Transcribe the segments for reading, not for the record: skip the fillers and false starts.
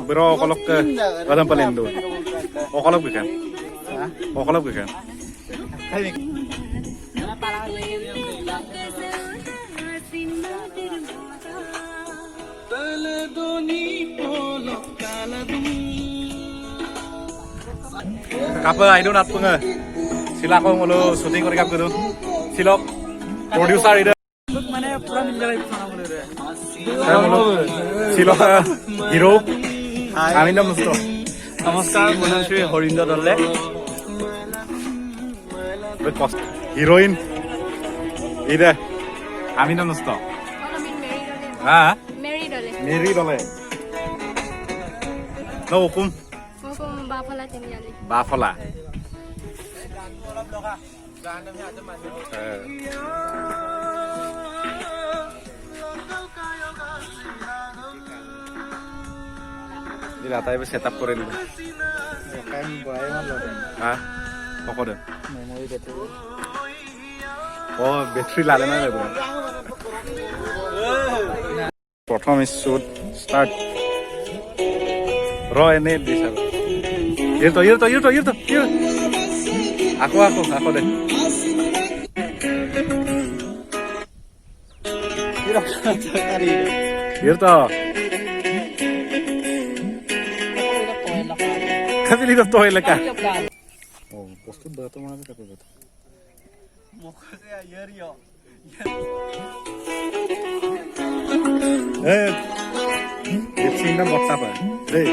Bro okolok ke kadang paling dulu. Okolok bukan? Okolok bukan? Kapa itu nat punga. Silako ngolo syuting kori kap kudu. Silok producer itu. মানে পুরা মিল যাবে খানা বলে রে Silok hero. Kami nam nusto. নমস্কাৰ মই শ্ৰী হৰিন্দ্ৰ দলে Heroin. Ida. Kami nam nusto. Ah? Mary Dole. Mary Dole. No hukum. Hukum Bafala Tinjali. Bafala. Ini rata itu setup korin. কাম বয় মান লগে Ah, pokok deh. মেমৰি বেটো Oh, battery lale na lebo. Prothom shoot start. Ro ene bisa. Irto. Aku deh. Irto. Kasi lihat toy leka. Oh, postur batu mana kita batu. মুখে ইয়ারিও It's in the box up. Hey.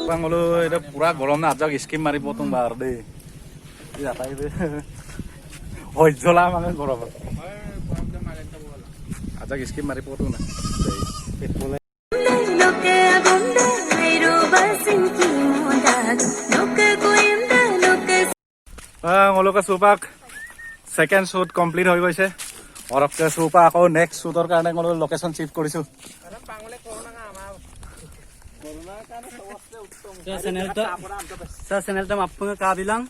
Bang lo itu pura golong na ajak skim mari potong bar deh. Iya tahu deh. Oh jola mana golong. Ajak skim mari potong na. ngolo ka supak second shoot complete হৈ গৈছে আৰু কে সুপা আকৌ next শুটৰ কাৰণে ngolo location shift কৰিছো sa channel ta appunga ka bilang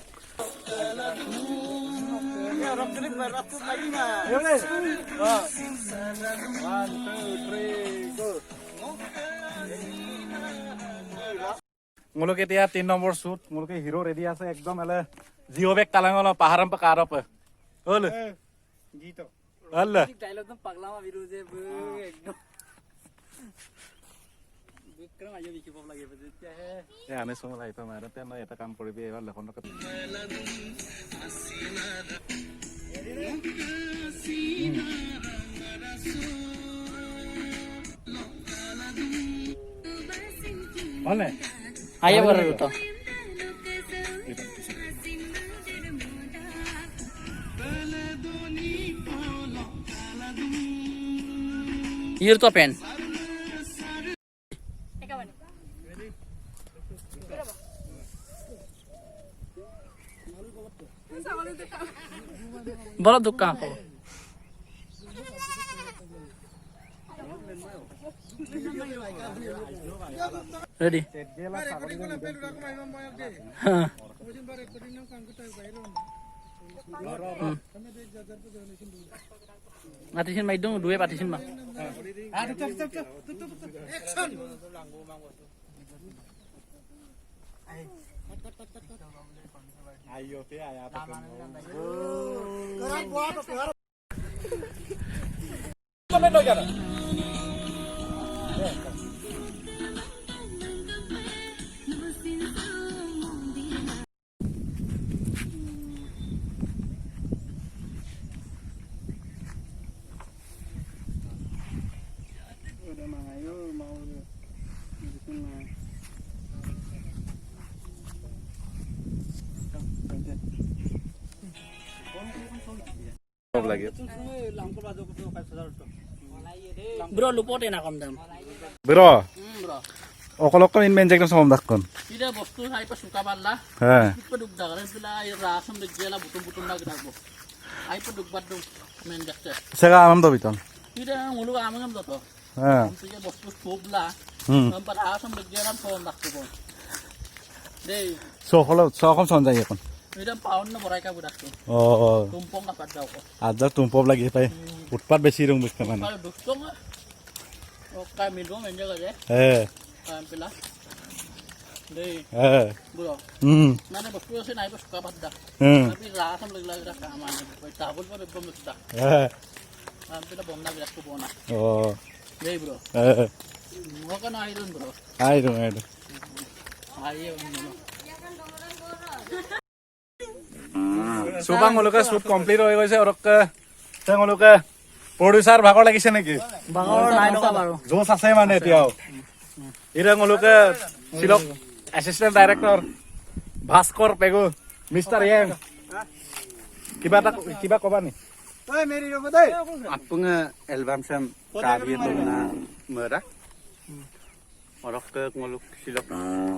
ngolo কেতিয়া 3 number shoot ngolo ke hero ready আছে একদম এলে জিও বেক তালাঙ্গল পাহাড়ম পা কারপ ওলে গীতো আল্লাহ ডায়লগ তো পাগলামা বিরুজে একদম বিক্রম আইও বিকি পপ লাগে বুঝতে হে এ আনে সময় লাইতো মারা তেন এটা কাম কৰিবি এবাৰ লেখন ওলে আইয়া বড় তো Year to pen. Bola duka ko. Ready? Partition mai dong dua partition mah. Action. Ayo pe aya apa lagi. Bro lupote na kam dam. Bro. Bro. Okolok in menjek na som dakkon. Ida bostu hai pa suka balla. Ha. Padug dagaran pila ay rasam de jela butum na gnagbo. Ai padug baddu men jakte. Sega amam do biton. Ida ngulu amam do to. Ha. Tiga bostu sobla. Nampak asam de jela som dakbo. Deh, চখন চন যায় এখন ini pound na borai ka budak tu. অ Tumpong dapat daw ko. আজাৰ তুম্পব লাগি পাই উৎপাত বেছি ৰং বুঝতে মানে Kalau dustong ah. Okay, minum aja ka deh. এ Kain pila. Deh, এ bro. Mana bos tu sih naik bos suka pada. Tapi rasam lagi dah keaman. Kau tabul pun bom sudah. এ Kain pila bom nak bilas kubona. অ Deh bro. এ Mau kan airun bro. আইৰো Ayo minum. চুপাঙলোকে shoot complete হৈ গৈছে আৰু তেওঁলোকে producer ভাগৰ লাগিছে নেকি Bangor naik ka baro. জোচ আছে মানে এতিয়াও তেওঁলোকে শিলক assistant director Bhaskar Pegu mister য়েং কিবা কবা নি Apung album sam kabi tu na merah. Orang ke ngoluk silap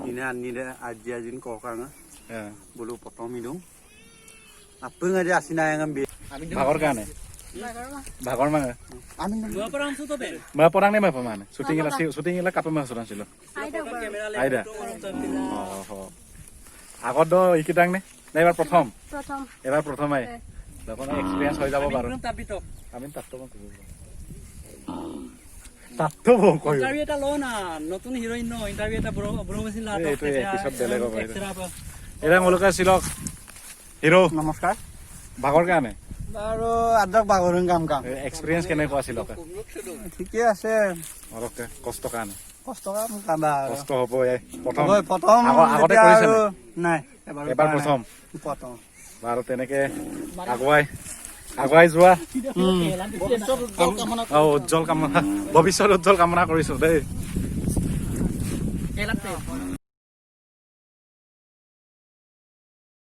ini ani dah aji ajin kau kan bulu potong minum. Apung aja asina yang ambil. ভাগৰ কাৰণে ভাগৰ মানে Amin. মই পৰাং নে মই মানে শ্বুটিং এলা কাপে মই চলাইছিল আইদা আগত ইকিটাং নে এবাৰ প্ৰথম প্ৰথম এবাৰ প্ৰথম আই যখন এক্সপিৰিয়েন্স হৈ যাব পাৰো আমি তাতটো তাতটো কই ইন্টারভিউ এটা লো না নতুন হিরোইন নো ইন্টারভিউ এটা ব্রো মেশিন লাটো এইটো এপিসোড বেলেগ হ'ব এরা মূলকে ছিল হিৰো Namaskar. ভাগৰ কাৰণে Baru ada bagoreng kam kam. Experience কেনেকুৱা আছিল ঠিকে আছে অলপকে কষ্ট কাৰণে কষ্ট কাম কাবা কষ্ট হ'ব প্ৰথম প্ৰথম আগতে যেতিয়া কৰিছে আৰু নে? নাই এবাৰ প্ৰথম প্ৰথম বাৰু তেনেকে আগুৱাই যোৱা উজ্জ্বল কামনা ভৱিষ্যত উজ্জ্বল কামনা কৰিছো দেই Elat